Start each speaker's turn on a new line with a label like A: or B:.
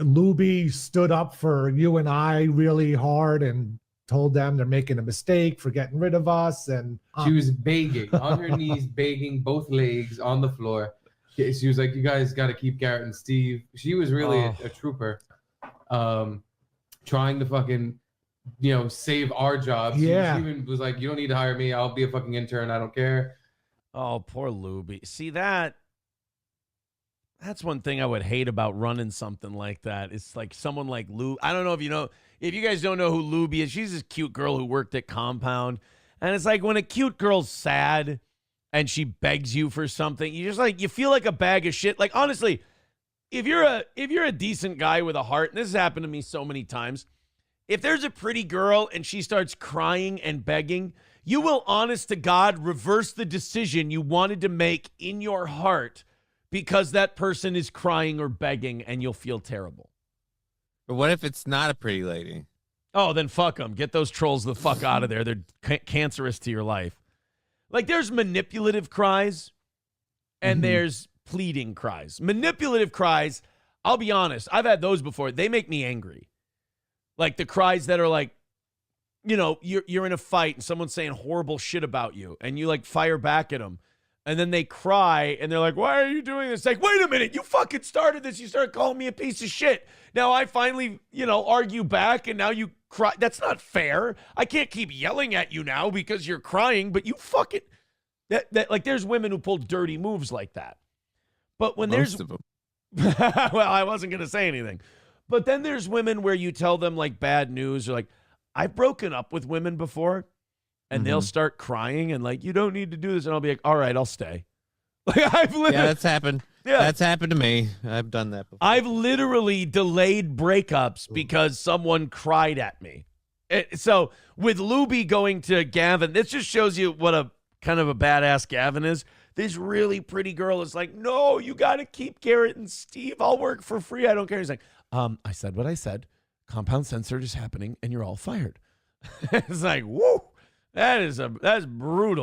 A: Luby stood up for you and I really hard and told them they're making a mistake for getting rid of us. And
B: she was begging on her knees, begging both legs on the floor. She was like, "You guys got to keep Garrett and Steve." She was really a trooper, trying to fucking, save our jobs.
A: Yeah.
B: She even was like, "You don't need to hire me. I'll be a fucking intern. I don't care."
C: Oh, poor Luby. See, that's one thing I would hate about running something like that. It's like someone like Lou. I don't know if you guys don't know who Luby is. She's this cute girl who worked at Compound. And it's like when a cute girl's sad and she begs you for something, you feel like a bag of shit. Like, honestly, if you're a decent guy with a heart, and this has happened to me so many times, if there's a pretty girl and she starts crying and begging, you will, honest to God, reverse the decision you wanted to make in your heart because that person is crying or begging, and you'll feel terrible.
D: But what if it's not a pretty lady?
C: Oh, then fuck them. Get those trolls the fuck out of there. They're cancerous to your life. Like, there's manipulative cries, and there's pleading cries. Manipulative cries, I'll be honest, I've had those before. They make me angry. Like the cries that are like, you're in a fight and someone's saying horrible shit about you, and you like fire back at them. And then they cry, and they're like, "Why are you doing this?" Like, wait a minute, you fucking started this. You started calling me a piece of shit. Now I finally, argue back, and now you cry. That's not fair. I can't keep yelling at you now because you're crying, but you fucking... Like, there's women who pull dirty moves like that. But when
D: Most of them.
C: well, I wasn't going to say anything. But then there's women where you tell them, like, bad news, or like, I've broken up with women before. And they'll start crying and like, you don't need to do this. And I'll be like, all right, I'll stay. Like,
D: that's happened. Yeah. That's happened to me. I've done that before.
C: I've literally delayed breakups because someone cried at me. So with Luby going to Gavin, this just shows you what a kind of a badass Gavin is. This really pretty girl is like, no, you got to keep Garrett and Steve. I'll work for free. I don't care. He's like, I said what I said. Compound censored is happening and you're all fired. It's like, whoa. That's brutal.